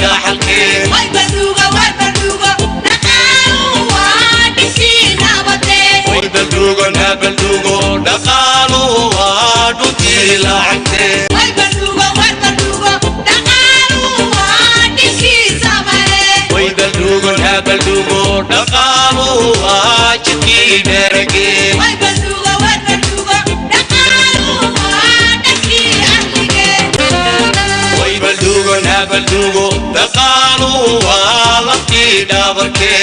dadkayda xalkee way balduuga dhaqaalu waa dhisi nabade way balduugo dhaqaalu waa dhuntii lacagtee way balduuga dhaqaalu waa dhisi samare way balduugo dhaqaalu waa jidkii dheragee way balduuga dhaqaalu waa dhisi ahlige way balduugo dhaqaalu waa laftii dhabarkee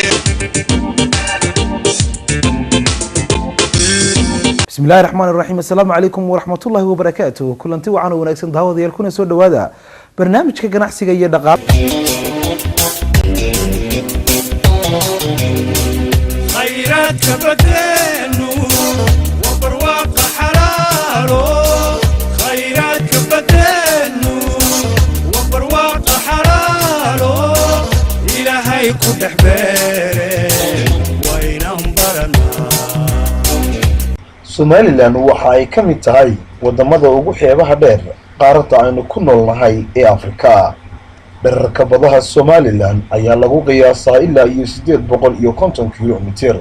بسم الله الرحمن الرحيم السلام عليكم ورحمة الله وبركاته كلنتي وعنا ونكسن دعوة ديال كنا سود هذا برنامج كجناح سجية دقائق خيرات كبدينو وبرواق حلالو خيرات كبدينو وبرواق حلالو إلهي كل حبيري وين انبرنا Somaliland waxa ay ka mid tahay wadamada ugu xeebaha dheer qaaradda aynu ku noolnahay ee Afrika. Dhererka badaha Somaliland ayaa lagu qiyaasaa ilaa 850 kiiloomitir.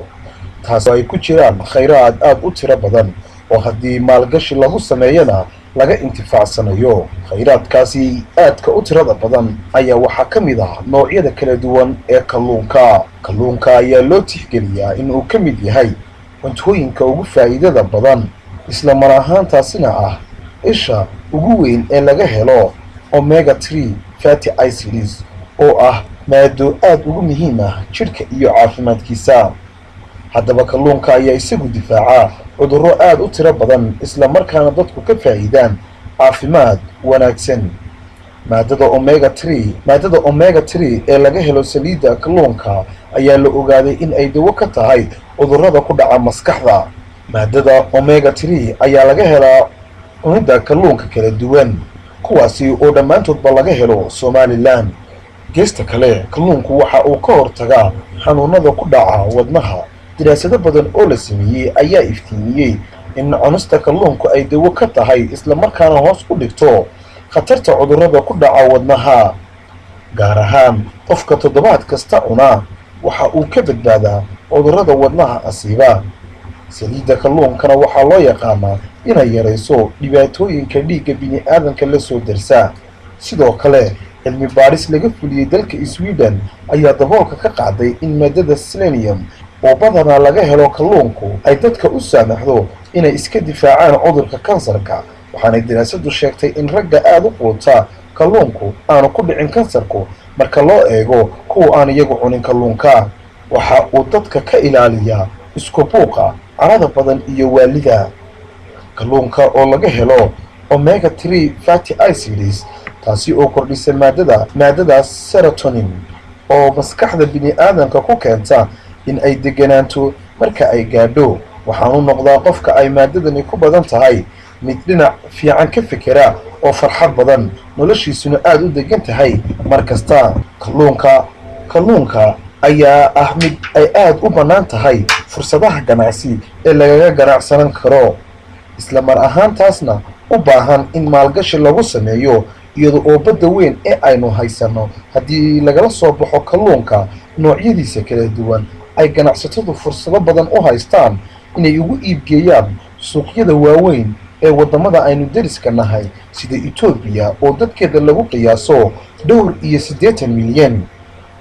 Taasoo ay ku jiraan kheyraad aad u tiro badan oo haddii maalgashi lagu sameeyana laga intifaacsanayo. Kheyraadkaasi aadka u tirada badan ayaa waxaa ka mid ah noocyada kala duwan ee kalluunka. Kalluunka ayaa loo tixgeliyaa in uu ka mid yahay cuntooyinka ugu faa'iidada badan isla mar ahaantaasina ah isha ugu weyn ee laga helo omega 3 fatty acids oo ah maado aad ugu muhiim ah jidhka iyo caafimaadkiisa. haddaba kalluunka ayaa isagu difaaca cudurro aad u tiro badan isla markaana dadku ka faa'iidaan caafimaad wanaagsan. maadada omega 3 ee laga helo saliidda kalluunka ayaa la ogaaday in ay dawo ka tahay cudurrada ku dhaca maskaxda. maadada omega 3 ayaa laga helaa cunidda kalluunka kala duwan kuwaasi oo dhammaantoodba laga helo Somaliland. geesta kale kalluunku waxa uu ka hortagaa xanuunada ku dhaca wadnaha. daraasado badan oo la sameeyay ayaa iftiimiyay in cunista kalluunku ay dawo ka tahay isla markaana hoos u dhigto khatarta cudurrada ku dhaca wadnaha. gaar ahaan qofka toddobaad kasta cuna waxa uu ka badbaadaa cudurrada wadnaha asiiba. saliidda kalluunkana waxaa loo yaqaanaa inay yarayso dhibaatooyinka dhiigga bini'aadanka la soo darsa. sidoo kale cilmi baaris laga fuliyey dalka Sweden ayaa daboolka ka qaaday in maadada selenium oo badanaa laga helo kalluunku ay dadka u saamaxdo inay iska difaacaan cudurka kansarka. waxaana daraasadu sheegtay in ragga aad u quuta kalluunku aanu ku dhicin kansarku marka loo eego kuwa aan iyagu cunin kalluunka. waxa uu dadka ka ilaaliyaa isku buuqa, carada badan iyo waalida. kalluunka oo laga helo omega 3 fatty acids taasi oo kordhisa maadada serotonin oo maskaxda bini'aadanka ku keenta in ay deganaanto marka ay gaadho. waxaanu noqdaa qofka ay maadadani ku badan tahay mid dhinac fiican ka fikira oo farxad badan noloshiisuna aad u degan tahay markasta. kalluunka ayaa ah mid ay aad u bannaan tahay fursadaha ganacsi ee lagaga ganacsanan karo isla mar ahaantaasna u baahan in maalgashi lagu sameeyo iyada oo badda weyn ee aynu haysano haddii lagala soo baxo kalluunka noocyadiisa kala duwan ay ganacsatadu fursado badan u haystaan inay ugu iibgeeyaan suuqyada waaweyn ee wadamada aynu dariska nahay sida Ethiopia oo dadkeeda lagu qiyaaso 80 milyan.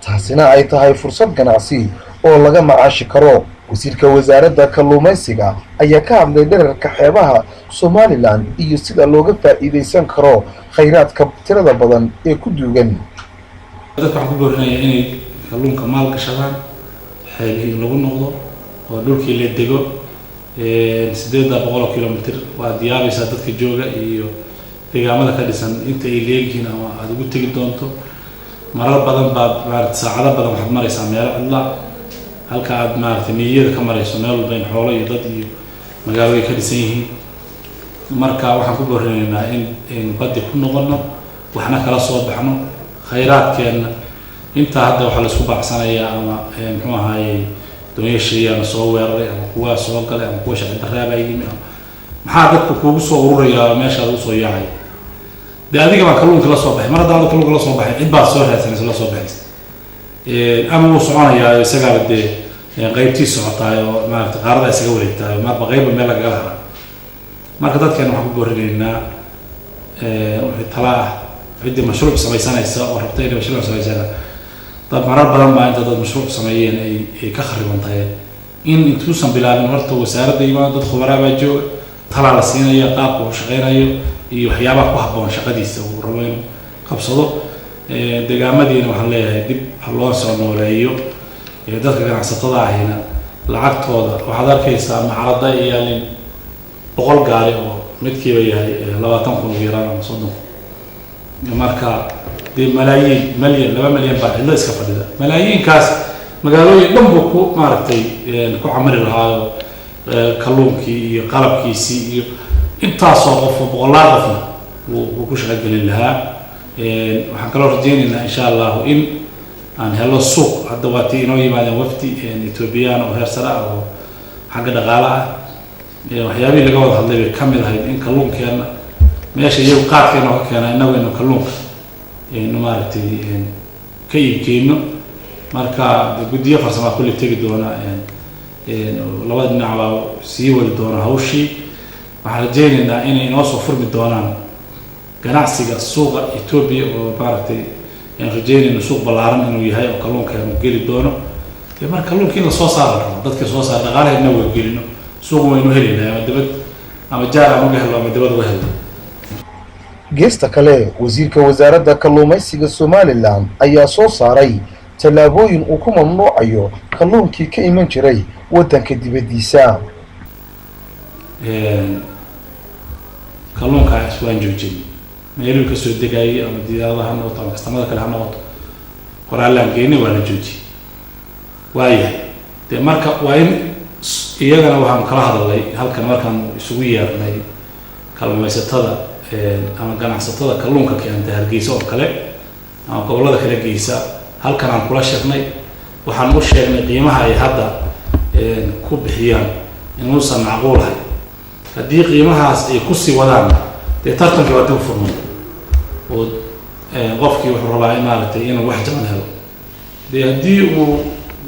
taasina ay tahay fursad ganacsi oo laga macaashi karo. wasiirka wasaaradda kalluumaysiga ayaa ka hadlay dhererka xeebaha Somaliland iyo sida looga faa'iideysan karo kheyraadka tirada badan ee ku duugan. dadka waxaan ku boorinayaa inay kalluunka maal gashadaan xeebihii lagu noqdo oo dhulkii la dego 800 kilomitir waa diyaabaysaa dadka jooga iyo deegaamada ka dhisan inta ay leeyihiin ama aad ugu tegi doonto. marar badan baad saacado badan waxaad maraysaa meelo cidla halka aad maaragtay niyada ka marayso meel walba in xoolo iyo dad iyo magaalooyin ka dhisan yihiin. marka waxaan ku boorinaynaa in baddi ku noqono waxna kala soo baxno kheyraadkeena. inta hadda waxa la isku baacsanayaa ama muxuu ahaayay doonayshayana soo weeraray ama kuwa soo galay ama kuwa shaqo darraaba yimi maxaa dadku kuugu soo ururaya meesha lagu soo yaacay. dee adiga baa kalluunka la soo baxay mar haddaan kalluunka la soo baxay cid baa soo raadsanaysa la soo baxaysa ama wuu soconayaa isagaa dee qaybtii socotaay oo maaragtay qaarada isaga wareegtaay marba qayba meel lagaga haraa marka dadkeena waxaan ku boorinaynaa wixii tala ah ciddii mashruuc samaysanaysa oo rabta inay mashruuc samaysana dad marar badan baa inta dad mashruuc sameeyeen ay ka khariban tahay in intuusan bilaabin horta wasaaradda imaan dad khubaraa baa jooga talaa la siinaya qaabka uu shaqaynayo iyo waxyaabaha ku habboon shaqadiisa uu rabo inuu qabsado deegaamadiina waxaan leeyahay dib ha loo soo nooleeyo dadka ganacsatada ahina lacagtooda waxaad arkaysaa macalada ay yaalin 100 gaari oo midkiiba yahay 20 kun ugu yaraan ama 30 kun marka dee malaayiin milyan 2 milyan baa cidla iska fadhida malaayiinkaas magaalooyin dhan buu ku maaragtay ku camari lahaa kalluunkii iyo qalabkiisii iyo intaasoo qof boqolaal qofna wuu ku shaqagelin lahaa waxaan kaloo rajaynaynaa insha allahu in aan helo suuq hadda waa tii inoo yimaadeen wafdi etoobiyaan oo heer sare ah oo xagga dhaqaale ah waxyaabihii laga wada hadlay bay ka mid ahayd in kalluunkeena meesha iyagu qaadkeena oo ka keena innagu inu kalluunka inu maaragtay ka iibkeyno marka guddiyo farsamaa kulli tegi doona labada dhinac baa sii wadi doona hawshii waxaan rajaynaynaa inay inoo soo furmi doonaan ganacsiga suuqa Ethiopia oo maaragtay aan rajaynayno suuq ballaaran inuu yahay oo kalluunkeenu geli doono marka kalluunkiin la soo saaro dadka soo saar dhaqaalaheena way gelino suuq waynu helinaa ama dibad ama jaar ama gahlo ama dibad u helno geesta kale wasiirka wasaaradda kalluumaysiga Somaliland ayaa soo saaray tallaabooyin uu ku mamnuucayo kalluunkii ka iman jiray wadanka dibadiisa kalluunka iswaan joojin meeluu ka soo degayay ama diyaaradaha noqoto ama kastamada kale ha noqoto qoraalaan geynay waa la joojiyay waayahay dee marka waa in iyagana waxaan kala hadalnay halkan markaan isugu yeernay kalluumaysatada ama ganacsatada kalluunka keenta Hargeysa oo kale ama gobollada kale Geesa halkan aan kula sheegnay waxaan u sheegnay qiimaha ay hadda ku bixiyaan inuusan macquul ahayn haddii qiimahaas ay ku sii wadaan dee tartanka waa dib furmay oo qofkii wuxuu rabaa in maaragtay inuu wax jaban helo dee haddii uu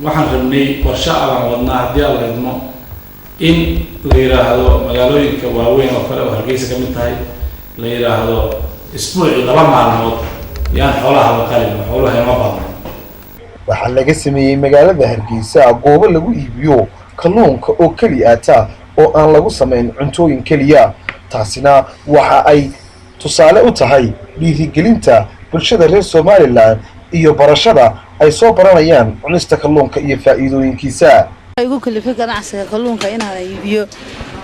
waxaan rabnay qorshe aan wadnaa haddii aan idmo in la yiraahdo magaalooyinka waaweyn oo kale oo Hargeysa ka mid tahay la yiraahdo isbuuci 2 maalmood yaan xoolaha la qalin xoolaha ma badan waxaa laga sameeyay magaalada Hargeysa goobo lagu iibiyo kalluunka oo kaliya ata oo aan lagu sameyn cuntooyin kaliya taasina waxa ay tusaale u tahay dhiirigelinta bulshada reer Somaliland iyo barashada ay soo baranayaan cunista kalluunka iyo faa'iidooyinkiisa igu kalifay ganacsiga kalluunka inaan iibiyo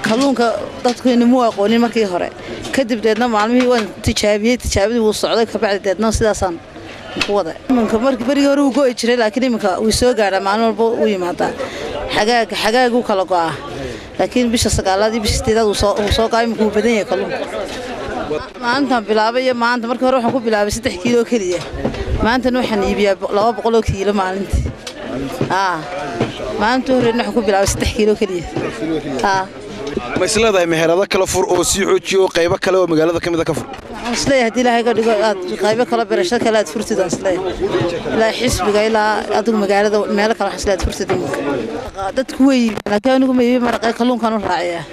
kalluunka dadkeenu ma aqoonin markii hore kadib deedna maalmihii waan tijaabadii wuu socday ka bacdi deedna sidaasaan ku wada iminka markii hore uu go'ay jiray laakiin iminka uu soo gaaray maalin walba uu yimaada xagaagu kala go'aa laakiin bisha 9aad iyo bisha 8aad uu soo qaay iminka uu badan yahay kalluunka maanta bilaabay iyo maanta markii hore waxaan ku bilaabay 3 kiilo kaliya maanta waxaan iibiyaa 200 kiilo maalintii maanta horena waxaan ku bilaabay 3 kiilo kaliya ma isleedahay meherado kala fur oo sii xoojiyo qaybo kale oo magaalada kamid ah ka fur isleeyahay hadii ilaahay ka dhigo aad qaybo kala barashada kale aad furtid isleeyahay la xisbiga ilaa adigu magaalada meel kale wax isleeyahay furtid dadku way laakiin anigu ma iibi maraqay kalluunkan u raaciyaa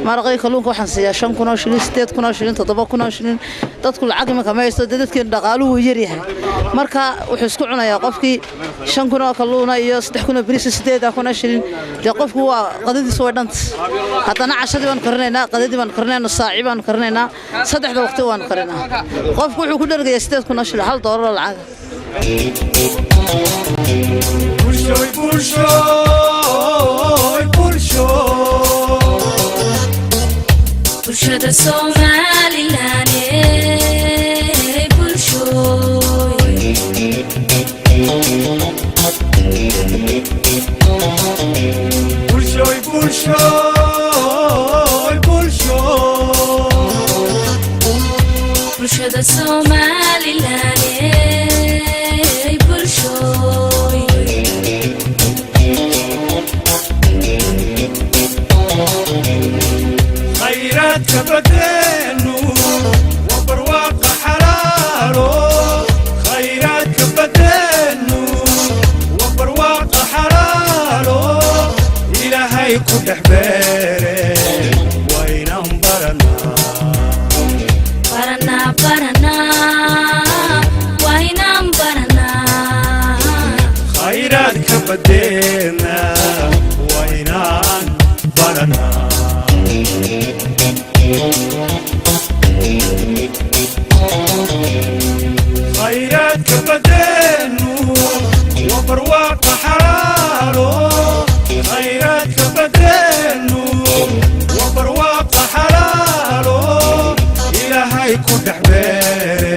maraqay kalluunka waxaan siiyaa 5,000 shilin 8,000 shilin 7,000 shilin dadku lacag ma kamaysto dadkeen dhaqaaluhu yar yahay marka wuxuu isku cunayaa qofkii 5,000 kalluuna iyo 3,000 bariis 8,000 shilin de qofku waa qadadiisu way dhanta haddana cashadii waan karinaynaa qadadii waan karinaynaa saaci baan karinaynaa saddexda waqti waan karinaa qofku wuxuu ku dhargayaa 8,000 shilin $1 lacag bulshada Somaliland bulshada Somaliland khayraadka badeenu ku dhex beere waa inaan baranaa baranaa baranaa waa inaan baranaa khayraadka badeena waa inaan baranaa khayraadka badeenu waa barwaaqa xalaalo khayraadka badeenu waa barwaaqa xalaalo ilaahay ku dhex beere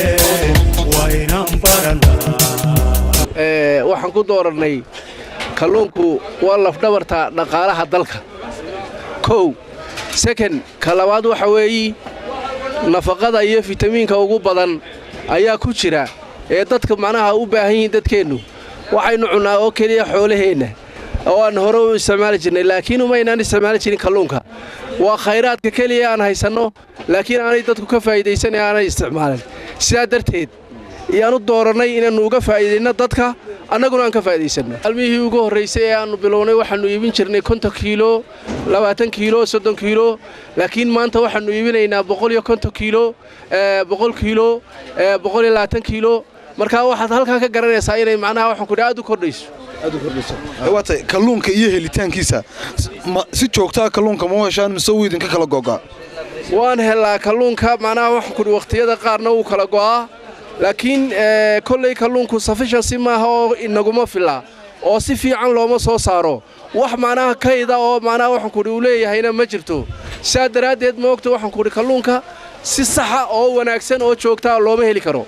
waa inaan baranaa waxaan ku dooranay kalluunku waa lafdhabarta dhaqaalaha dalka kow second ka labaad waxa weeye nafaqada iyo fitamiinka ugu badan ayaa ku jira ee dadka macnaha u baahan yihiin dadkeennu waxaynu cunnaa oo keliya xoolaheenna oo aan hore u isticmaali jirnay laakiin umaynaan isticmaali jirin kalluunka waa khayraadka keliya aan haysanno laakiin aanay dadku ka faa'iidaysan ee aanay isticmaalin sidaa darteed iyaanu doorannay inaannu uga faa'iidayno dadka annaguna aan ka faa'iidaysanno almihii ugu horraysay ee aannu bilownay waxaannu iibin jirnay 50 kiilo 20 kiilo 30 kiilo laakiin maanta waxaannu iibinaynaa 150 kiilo 100 kiilo 120 kiilo markaa waxaad halkaa ka garanaysaa inay macnaha waxaan ku aad u kordhayso waatay kalluunka iyo helitaankiisa si joogtaa kalluunka ma heshaan mise uu idinka kala go'aa waan helaa kalluunka macnaha waxaan ku waqtiyada qaarna uu kala go'aa laakiin kolley kalluunku sufficiency maaha oo inaguma filla oo si fiican looma soo saaro wax macnaha kayda oo macnaha waxaan ku u leeyahayna ma jirto sidaa daraaddeed ma ogta waxaan ku kalluunka si saxa oo wanaagsan oo joogtaa looma heli karo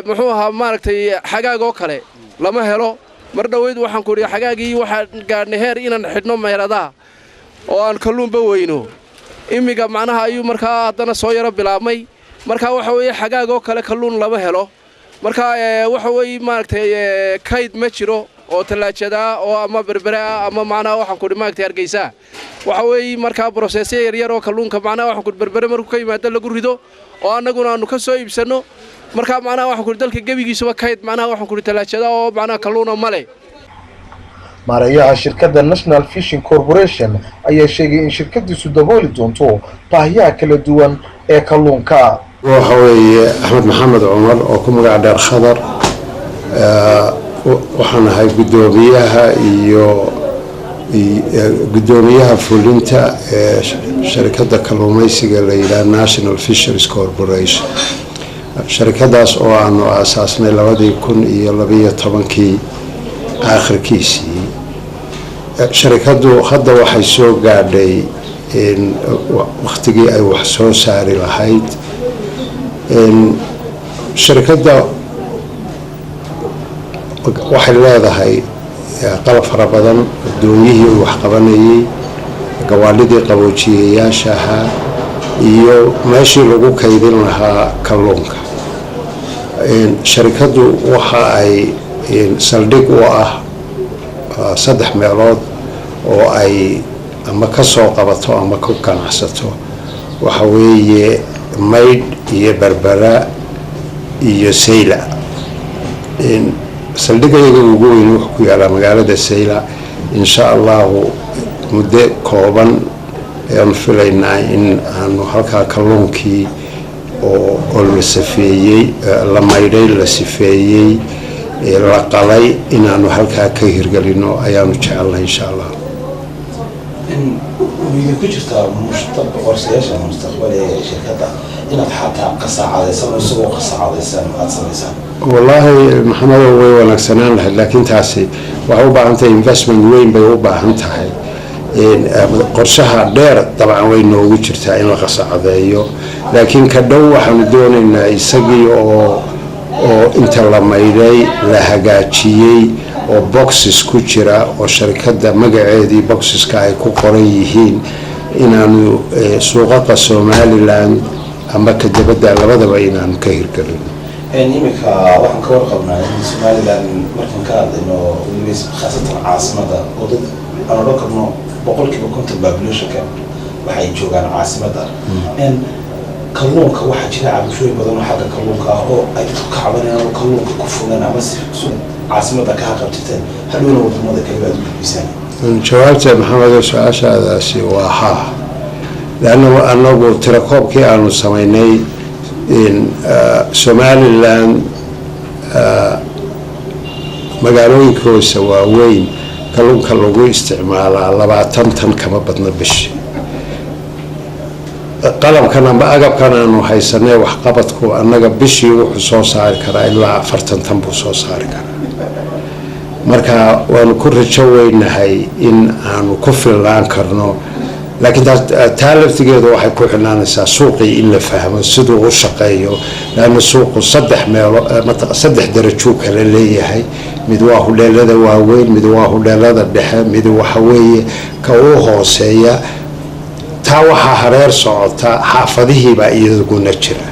muxuu ahaa maaragtay xagaagoo kale lama helo mar dhaweyd waxaan ku xagaagii waxaan gaadhnay heer inaan xidhno meheradaha oo aan kalluunba weyno imiga macnaha ayuu markaa haddana soo yaro bilaabmay markaa waxa weeye xagaagoo kale kalluun lama helo markaa waxa weeye maaragtay kayd ma jiro oo talaajada oo ama berbera ama macnaha waxaan ku maaragtay hargeysa waxa weeye markaa processor yar oo kalluunka macnaha waxaan ku berbera markuu ka yimaado lagu rido oo annaguna aanu ka soo iibsano markaa macnaha waxaan ku dalka gabigiisuba kayd macnaha waxaan ku talaajada oo macnaha kalluuna male maareeyaha shirkadda National Fishing Corporation ayaa sheegay in shirkadiisu dabooli doonto baahiyaha kala duwan ee kalluunka waxa weeye Axmed Maxamed Cumar oo ku magac dheer Khadar waxaan ahay gudoomiyaha iyo gudoomiyaha fulinta ee shirkadda kalluumaysiga la yiraahdo National Fisheries Corporation shirkadaas oo aanu aasaasnay 2012 aakhirkiisii shirkadu hadda waxay soo gaadhay in waqtigii ay wax soo saari lahayd shirkadda waxay leedahay qalab fara badan dooniyihii wax qabanayay gawaalidii qaboojiyeyaasha ahaa iyo meeshii lagu kaydin lahaa kalluunka shirkaddu waxa ay saldhig u ah 3 meelood oo ay ama ka soo qabato ama ku ganacsato waxa weeye maydh iyo berbera iyo sayla saldhigayga ugu weyn wuxuu ku yaalaa magaalada sayla insha allahu muddo kooban ayaan filaynaa in aanu halkaa kalluunkii oo la safeeyey la maydhay la sifeeyey la qalay inaanu halkaa ka hirgelino ayaanu jecelnahay insha allah ويجي كجرتا مستقبل قرصياشا مستقبل شركة إن حتى قصة على سنة سوق قصة على سنة أتصل والله محمد هو ونكسنان له لكن تاسي وهو بعمل investment وين بيوبا هنتهاي قرصها دير طبعا وين هو كجرتا إن القصة عليه لكن كدو حمدون إن يسقي أو أنت لما يدي لهجاتشي oo boxes ku jira oo shirkadda magaceedii boxeska ay ku qoran yihiin inaanu suuqaqa Somaliland ama ka dibadda labadaba inaanu ka hirgelino imika waxaan ka warqabnaa in Somaliland markan ka hadlayno weliba khaasatan caasimada oo dad aan la qabno 100% population-ka waxay joogaan caasimada kalluunka waxa jira cabashooyin badan oo xagga kalluunka ah oo ay dadku ka cabanayaan kalluunka ku fulan ama si عاصمة كها قبتين هلونا ودمودا كلمات بيسان jawaabta maxamed su-aashaadaasi waa haa lanna anagu tirakoobkii aanu samaynay somalilan magaalooyinkoosa waaweyn kalluunka lagu isticmaalaa 20 tan kama badna bishi qalabkan amba agabkan aanu haysanay waxqabadku annaga bishii wuxuu soo saari karaa ilaa 40 tan buu soo saari karaa marka waanu ku rajo weynahay in aanu ku filnaan karno laakiin taa laftigeedu waxay ku xidhnaanaysaa suuqii in la fahmo siduu u shaqeeyo laanna suuqu 3 darajuu kala leeyahay mid waa hudheelada waaweyn mid waa hudheelada dhexe mid waxa weeye ka uu hooseeya taa waxaa hareer socota xaafadihiibaa iyaguna jira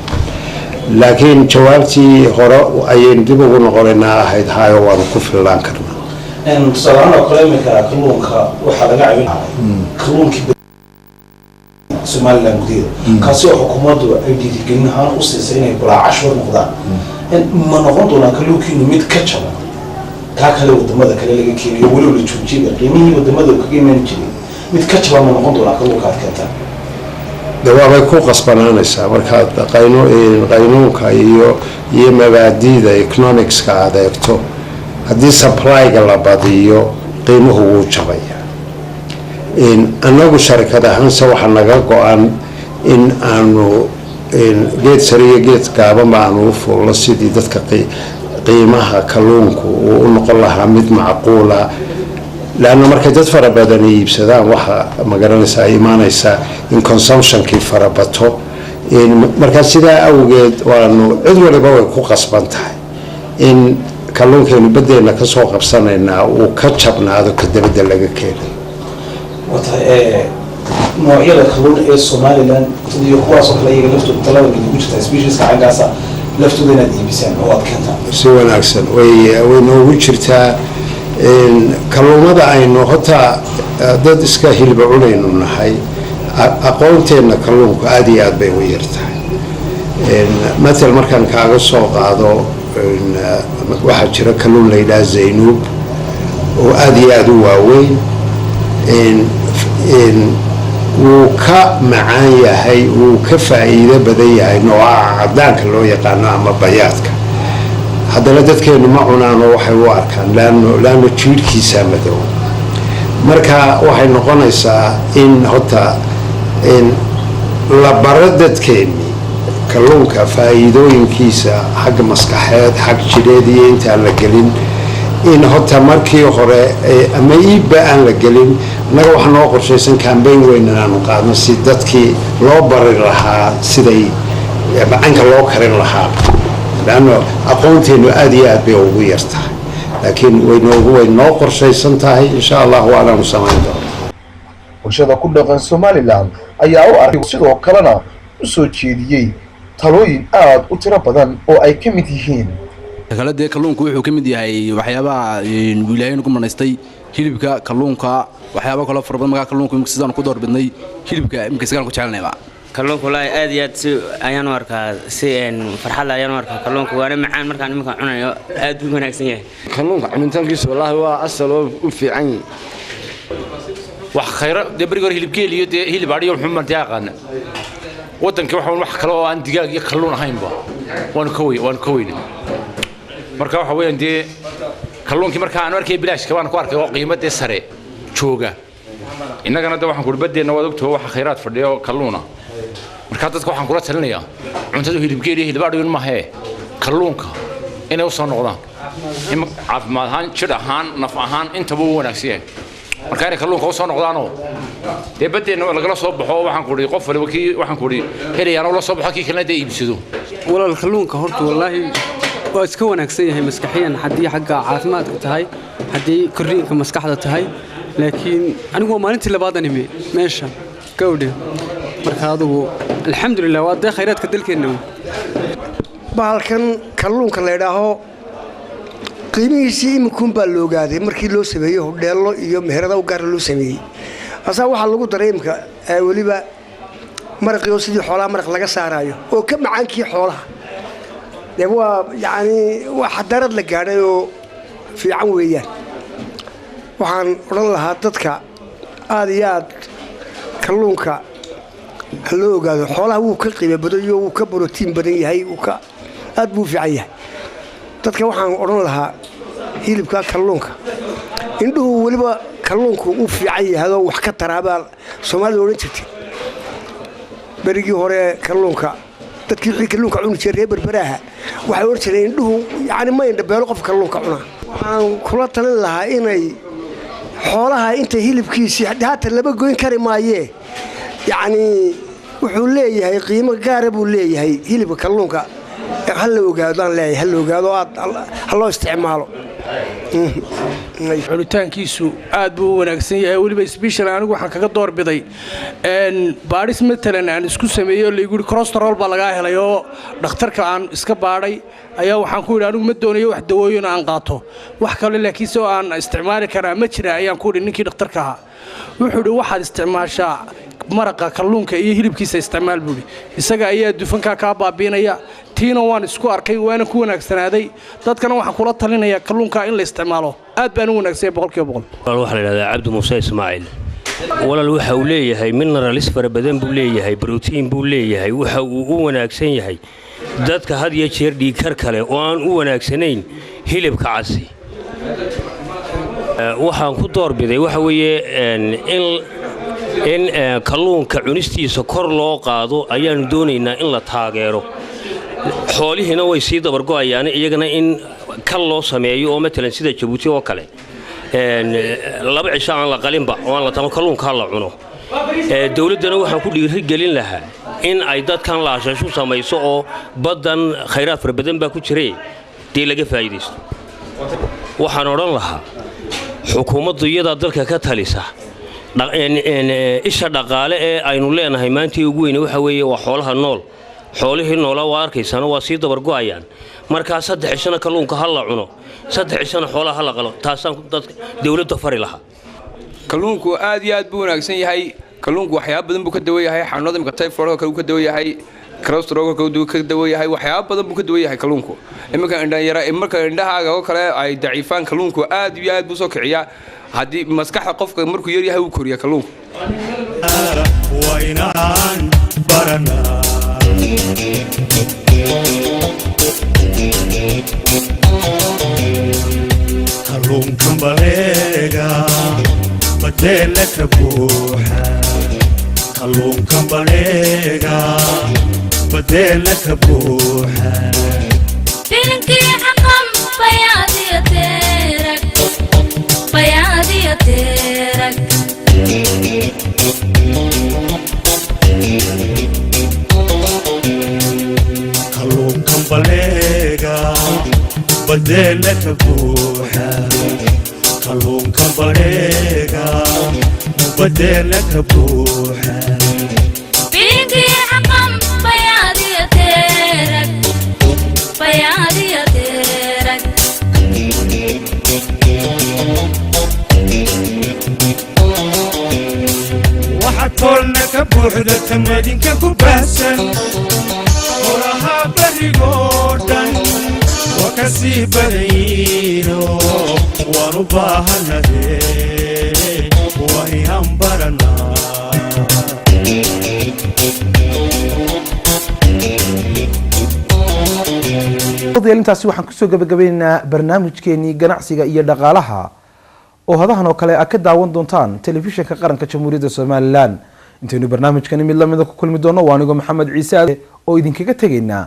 laakiin jawaabtii hore ayaynu dib ugu noqonaynaa ahayd hayo waanu ku filnaan karnaa tusaalahaan oo kale iminka kalluunka waxaa laga cabinaya kalluunkii somalilan gudaheeda kaasi oo xukuumaddu ay dhiirigelin ahaan u siisay inay balaa cashuur noqdaan ma noqon doonaa kalluunkiinu mid ka jaban kaa kale wadamada kale laga keenayo weliba la joojiyaba qiimihii wadamada kaga iman jiray mid ka jaban ma noqon doonaa kalluunka aad keentaan dawaabay ku qasbanaanaysaa markaad qaynuunka iyo mabaadiida economicska aad eegto haddii supplyga la badiyo qiimuhu wuu jabaya annagu sharikad ahaanse waxaa naga go-an in aanu geed sare iyo geed gaabanba aanu u fuulno sidii dadka qiimaha kalluunku uu u noqon lahaa mid macquula laanna markay dad fara badan iibsadaan waxaa magaranaysaa imaanaysaa in consumptionkii farabato markaa sidaa awgeed waanu cid waliba way ku qasban tahay in kalluunkaynu badeena kasoo qabsanaynaa uu ka jabnaado ka dabadda laga keenay noocyada kalluun ee somalilan iyo kuwaasoo kale iyaga laftooda talada ugu jirtaa specieska caggaasa laftooda inaad iibisaan oo aad keentaan si wanaagsan way noogu jirtaa kalluumada aynu hotaa dad iska hilba cunaynu nahay aqoonteenna kalluunku aad iyo aad bay u yartahay matal markaan kaaga soo qaado waxaa jira kalluun la yidhaha zaynuub oo aad iyo aad u waaweyn wuu ka macaan yahay wuu ka faa'iido badan yahay nooca cadaanka loo yaqaano ama bayaadka haddana dadkeenu ma cunaano waxay u arkaan laano jiirhkiisaa madow marka waxay noqonaysaa in horta la baro dadkeeni kalluunka faa'iidooyinkiisa xagga maskaxeed xag jireed iyo intaan la gelin in horta markii hore ama iibba aan la gelin annaga waxaa noo qorshaysan cambayn weyn inaanu qaadno si dadkii loo bari lahaa siday macanka loo karin lahaa laanno aqoonteenu aad iyo aad bay ugu yar tahay laakiin way noo qorshaysan tahay insha allah waanaanu samayn doona bulshada ku dhaqan somalilan ayaa u arkay sidoo kalena u soo jeediyey talooyin aad u tiro badan oo ay ka mid yihiin kala dee kalluunku wuxuu ka mid yahay waxyaabaha wilaayeen ku manaystay hilibka kalluunka waxyaabo kale fara badan markaa kalluunku imika sidaan ku doorbidnay hilibka imika sigaan ku jecelnayba kalluunku wallaahi aad iyo aad si ayaan u arkaa si farxad ayaan u arkaa kalluunku waana macaan markaan imika cunayo aad u wanaagsan yahay kalluunka cunitaankiisu wallaahi waa asal oo u fiican yahay wax khayra dee bariga hore hilibkeel iyo dee hilib adhiyo wuxuu martay aqaana waddanka wax kale oo aan digaag iyo kalluun ahaynba waan ka weyn marka waxa weeyaan dee kalluunkii marka aan arkay bilaashka waan ku arkay oo qiimada sare jooga innagana da waxaan ku baddeena wada ogtoo waxa khayraad fadhiyo kalluuna marka dadka waxaan kula talinayaa cuntada hilibkeel iyo hilib adhiyo ma ahe kalluunka inay u soo noqdaan caafimaad ahaan jir ahaan naf ahaan intaba u wanaagsan yahay marka inay kalluunka u soo noqdaanoo dee baddeena lagala soo baxo waxaan ku qof waliba kii waxaan ku helayaan oo la soo baxo kii kalena dee iibsado walaal kalluunka horta wallaahi waa iska wanaagsan yahay maskaxiyan haddii xagga caafimaadka tahay haddii korriinka maskaxda tahay laakiin anigu waa maalintii labaadan imi meesha gawdhe marka adugu alxamdulilah waa dee khayraadka dalkeenna bahalkan kalluunka la idhaaho qiimihiisii iminkuun baa la ogaaday markii loo sameeyey hodheello iyo meherada u gaara loo sameeyey asaa waxaa lagu daray imika weliba maraqii oo sidii xoolaha maraq laga saaraayo oo ka macaankii xoolaha dee waa yacni waa xadaarad la gaadhay oo fiican weeyaan waxaan odhan lahaa dadka aad iyo aad kalluunka ha loo ogaado xoolaha wuu ka qiimo badan iyo wuu ka borotiin badan yahay aad buu fiican yahay dadka waxaan odhan lahaa hilibka kalluunka indhuhu weliba kalluunku u fiican yahay oo wax ka taraabaa Soomaalidu odhan jirtay berigii hore kalluunka dadkii wixii kalluunka cuni jiray berberaha waxay oran jireen indhuhu yani ma indhabeelo qof kalluunka cuna waxaan kula talin lahaa inay xoolaha inta hilibkiisii haata laba goyn kari maayee yani wuxuu leeyahay qiimo gaar ah buu leeyahay hilibka kalluunka hal la ogaadaan leeyahay hal la ogaado hal loo isticmaalo cunitaankiisu aad buu u wanaagsan yahay weliba special anigu waxaan kaga doorbiday baadhis matalan aan isku sameeyo laygu yidhi cholesterol baa lagaa helay oo dhakhtarka aan iska baadhay ayaa waxaan ku yidhi anigu ma doonayo wax dawooyin aan qaato wax kale laakiinse oo aan isticmaali karaa ma jira ayaan ku yidhi ninkii dhakhtarka ahaa wuxuu yidhi waxaad isticmaashaa maraqa kalluunka iyo hilibkiisa isticmaal buuri isaga ayaa dufanka ka baabiinaya tiina waan isku arkay waana ku wanaagsanaaday dadkana waxaan kula talinayaa kalluunka in la isticmaalo aad baan u wanaagsan 100% waxa la yiraahdaa Cabdi Muuse Ismaaciil walal waxa uu leeyahay minerals fara badan buu leeyahay protein buu leeyahay waxa uu u wanaagsan yahay dadka had iyo jeer dhiig kale oo aan u wanaagsanayn hilibka casi waxaan ku doorbiday waxa weeye in kalluunka cunistiisa kor loo qaado ayaan doonaynaa in la taageero xoolihina way sii dabar go'ayaan iyagana in kal loo sameeyo oo matalan sida Djibouti oo kale laba cisho aan la qalinba oo aan la tamo kalluunka la cuno dawladana waxaan ku dhiirigelin lahaa in ay dadkan la hashasho samayso oo badan khayraad fara badan baa ku jiray tii laga faa'iideysto waxaan oran lahaa xukuumaddu iyada dalka ka talisa isha dhaqaale ee aynu leenahay maanta ugu weyn waxa weeye waa xoolaha nool xoolihii noola waa arkaysana waa sii dabar go'ayaan marka 3 cisho kalluunka hal la cuno 3 cisho xoolaha hal la qalo taasaan dadka dawladda fari lahaa kalluunku aad iyo aad buu wanaagsan yahay kalluunku waxyaabo badan buu ka daweeyahay xanuunada imka typhoid kale uu ka daweeyahay cholesterol uu ka daweeyahay waxyaabo badan buu ka daweeyahay kalluunku imka indhahaaga oo kale ay daciifaan kalluunku aad iyo aad buu soo kiciyaa haddii maskaxda qofka markuu yar yahay uu koriya kalluunku waynaan baranaa kalluunkan baleega badeela ka buuxa kalluunkan baleega badeela ka buuxa Tirinkii xaqam bayaadiyo teerag kalluunkan baleega badeela ka buuxa kalluunkan baleega badeela ka buuxa Tirinkii xaqam bayaadiyo teerag waxaad koolna ka buuxda tamadinka ku baahsan horaha barigoo dhan waa ka sii badayiino waan u baahanahe waa inaan baranaa intaasi waxaan kusoo gabagabaynaynaa barnaamijkeenii ganacsiga iyo dhaqaalaha oo hadahan oo kale ka daawan doontaan telefishinka qaranka jamhuuriyadda Soomaaliland intaynu barnaamijkan mid lamid ah ku kulmi doono waa aniga Maxamed Ciise oo idinkaga tagaynaa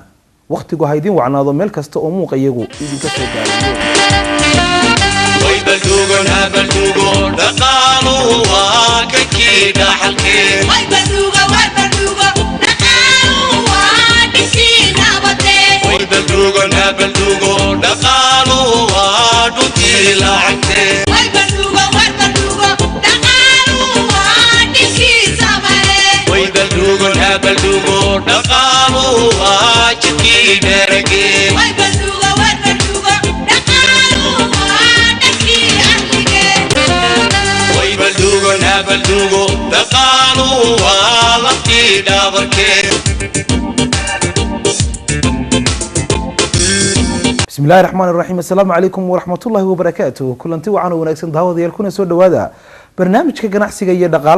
waqtigu ha idin wacnaado meel kasta oo muuqayagu idinka soo gaarayo baldugo dhaqaalu waa dhuntii lacagtee baldugo dhaqaalu waa jidkii dheragee baldugo dhaqaalu waa laftii dhabarkee بسم الله الرحمن الرحيم السلام عليكم ورحمة الله وبركاته كلنتي وعنا ونكسن دعوة ديالكم سو دوادا برنامج كجناح سجية دقالة